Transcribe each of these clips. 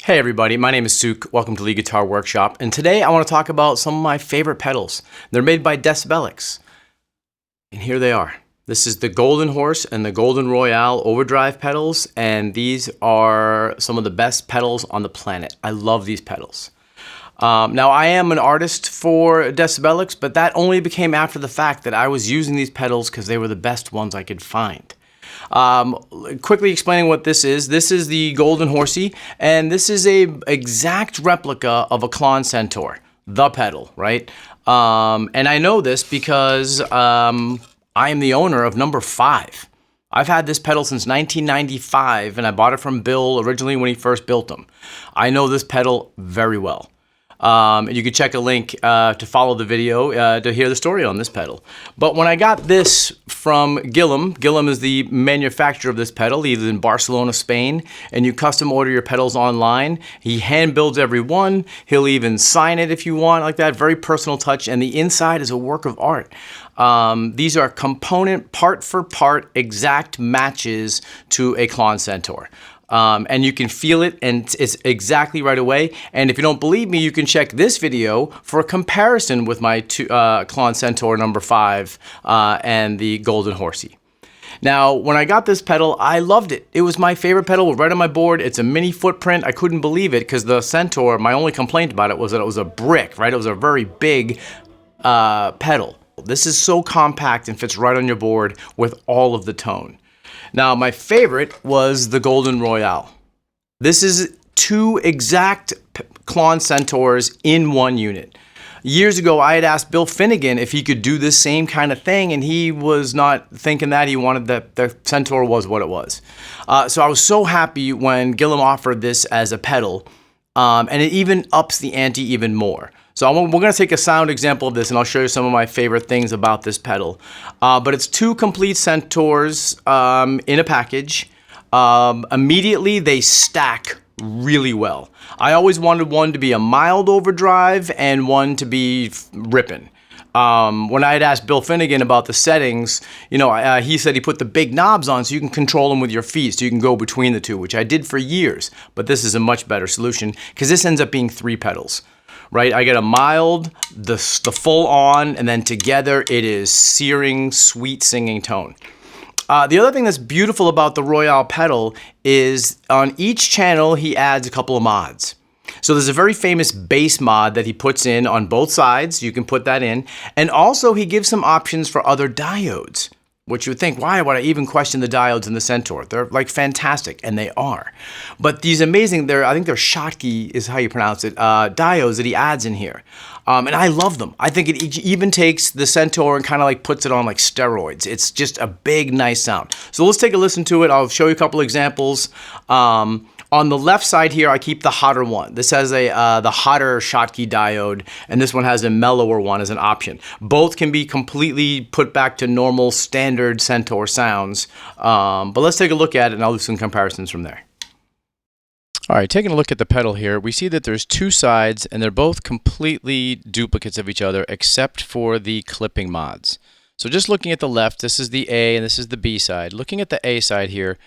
Hey everybody, my name is Suk. Welcome to Lead Guitar Workshop, and today I want to talk about some of my favorite pedals. They're made by Decibelics, and here they are. This is the Golden Horse and the Golden Royale overdrive pedals, and these are some of the best pedals on the planet. I love these pedals. Now I am an artist for Decibelics, but that only became after the fact that I was using these pedals because they were the best ones I could find. Quickly explaining what this is the Golden Horsey, and this is a exact replica of a Klon Centaur, the pedal, right? And I know this because I am the owner of number 5. I've had this pedal since 1995, and I bought it from Bill originally when he first built them. I know this pedal very well. You can check a link to follow the video to hear the story on this pedal. But when I got this from Guillem is the manufacturer of this pedal. He lives in Barcelona, Spain, and you custom order your pedals online. He hand builds every one. He'll even sign it if you want, like that. Very personal touch, and the inside is a work of art. These are component, part for part, exact matches to a Klon Centaur. And you can feel it, and it's exactly right away. And if you don't believe me, you can check this video for a comparison with my Klon Centaur number 5 and the Golden Horsey. Now, when I got this pedal, I loved it. It was my favorite pedal right on my board. It's a mini footprint. I couldn't believe it because the Centaur, my only complaint about it was that it was a brick, right? It was a very big pedal. This is so compact and fits right on your board with all of the tone. Now, my favorite was the Golden Royale. This is 2 exact Klon Centaurs in one unit. Years ago, I had asked Bill Finnegan if he could do this same kind of thing, and he was not thinking that. He wanted that the Centaur was what it was. So I was so happy when Guillem offered this as a pedal, and it even ups the ante even more. So we're going to take a sound example of this, and I'll show you some of my favorite things about this pedal. But it's 2 complete Centaurs in a package. Immediately, they stack really well. I always wanted one to be a mild overdrive and one to be ripping. When I had asked Bill Finnegan about the settings, he said he put the big knobs on so you can control them with your feet, so you can go between the 2, which I did for years. But this is a much better solution because this ends up being 3 pedals. Right, I get a mild, the full on, and then together it is searing, sweet singing tone. The other thing that's beautiful about the Royale pedal is on each channel he adds a couple of mods. So there's a very famous bass mod that he puts in on both sides. You can put that in. And also he gives some options for other diodes, which you would think, why would I even question the diodes in the Centaur? They're like fantastic, and they are. But these amazing, I think they're Schottky is how you pronounce it, diodes that he adds in here. And I love them. I think it even takes the Centaur and kind of like puts it on like steroids. It's just a big, nice sound. So let's take a listen to it. I'll show you a couple examples. On the left side here, I keep the hotter one. This has the hotter Schottky diode, and this one has a mellower one as an option. Both can be completely put back to normal standard Centaur sounds, but let's take a look at it, and I'll do some comparisons from there. All right, taking a look at the pedal here, we see that there's 2 sides, and they're both completely duplicates of each other, except for the clipping mods. So just looking at the left, this is the A, and this is the B side. Looking at the A side here,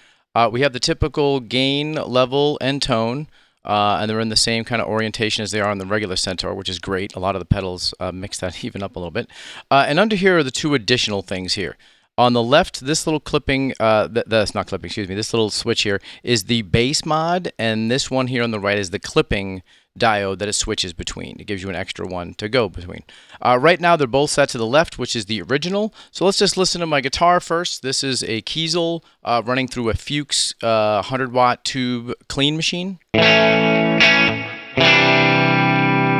we have the typical gain, level, and tone, and they're in the same kind of orientation as they are on the regular Centaur, which is great. A lot of the pedals mix that even up a little bit. And under here are the 2 additional things here. On the left, this little clipping, that's not clipping, excuse me, this little switch here is the bass mod, and this one here on the right is the clipping diode that it switches between. It gives you an extra one to go between. Right now, they're both set to the left, which is the original. So let's just listen to my guitar first. This is a Kiesel running through a Fuchs 100-watt tube clean machine.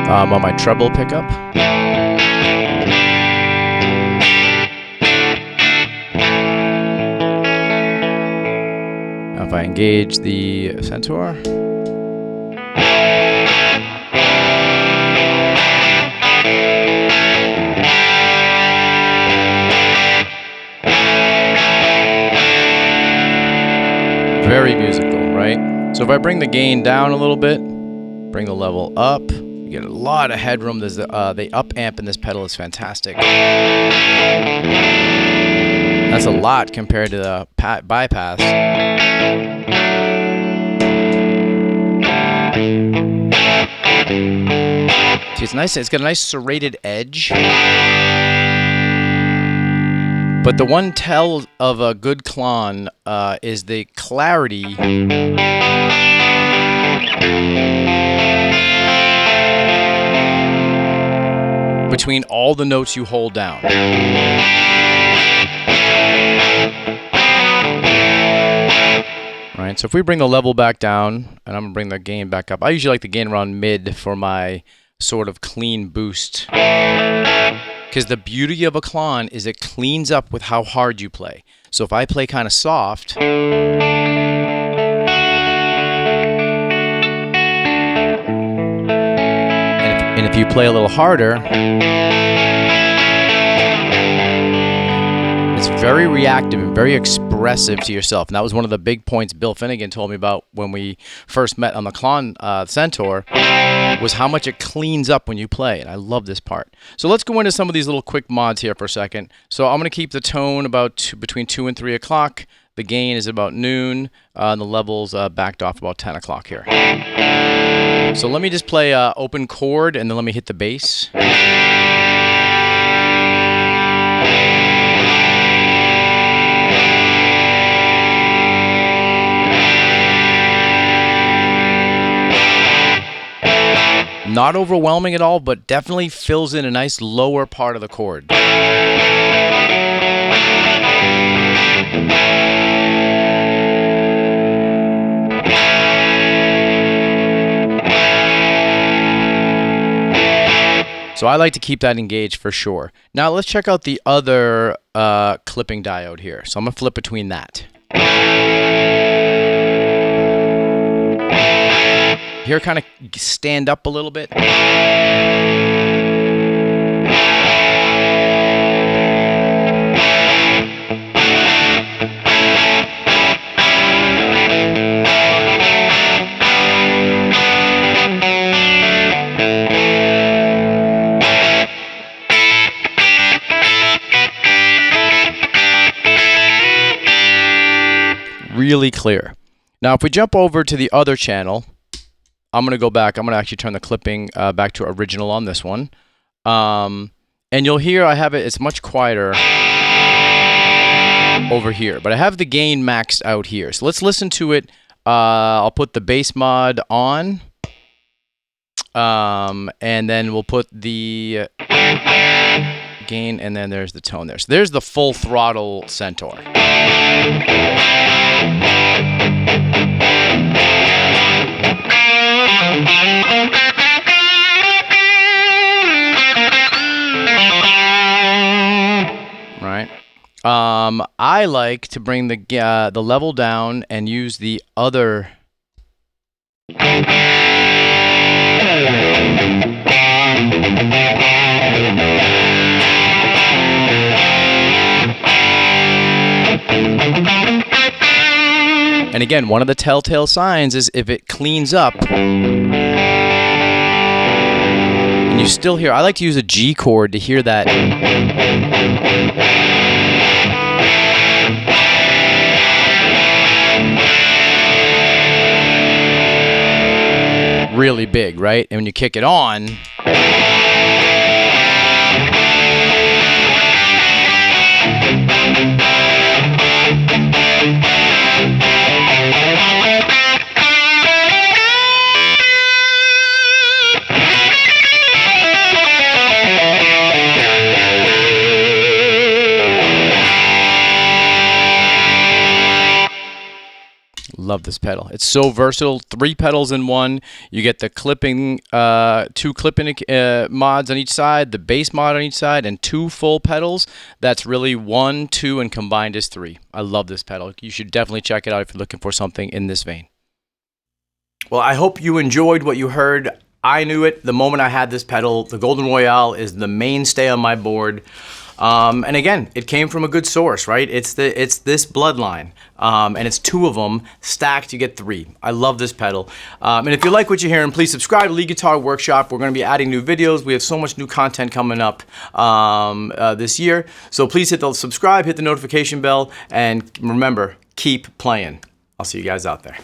On my treble pickup. Now if I engage the Centaur. Very musical, right? So if I bring the gain down a little bit, bring the level up, you get a lot of headroom. There's the up amp in this pedal is fantastic. That's a lot compared to the bypass. See, it's nice. It's got a nice serrated edge. But the one tell of a good clon is the clarity between all the notes you hold down. Right, so if we bring the level back down, and I'm gonna bring the gain back up. I usually like the gain around mid for my sort of clean boost. Because the beauty of a clon is it cleans up with how hard you play. So if I play kind of soft, and if you play a little harder, it's very reactive and very expressive to yourself. And that was one of the big points Bill Finnegan told me about when we first met on the Clon Centaur, was how much it cleans up when you play. And I love this part. So let's go into some of these little quick mods here for a second. So I'm going to keep the tone about between 2 and 3 o'clock. The gain is about noon. And the levels backed off about 10 o'clock here. So let me just play open chord, and then let me hit the bass. Not overwhelming at all, but definitely fills in a nice lower part of the chord. So I like to keep that engaged for sure. Now let's check out the other clipping diode here. So I'm going to flip between that. Here, kind of stand up a little bit. Really clear. Now, if we jump over to the other channel, I'm going to go back. I'm going to actually turn the clipping back to original on this one. And you'll hear I have it, it's much quieter over here. But I have the gain maxed out here. So let's listen to it. I'll put the bass mod on. And then we'll put the gain, and then there's the tone there. So there's the full throttle Centaur. Right. I like to bring the level down and use the other. And again, one of the telltale signs is if it cleans up and you still hear, I like to use a G chord to hear that. Really big, right? And when you kick it on, love this pedal. It's so versatile. 3 pedals in one. You get the clipping, 2 clipping mods on each side, the bass mod on each side, and 2 full pedals. That's really 1, 2, and combined is 3. I love this pedal. You should definitely check it out if you're looking for something in this vein. Well, I hope you enjoyed what you heard. I knew it the moment I had this pedal. The Golden Royale is the mainstay on my board. And again, it came from a good source, right? It's this bloodline, and it's 2 of them stacked. You get 3. I love this pedal. And if you like what you're hearing, please subscribe to Lead Guitar Workshop. We're going to be adding new videos. We have so much new content coming up this year. So please hit the subscribe, hit the notification bell, and remember, keep playing. I'll see you guys out there.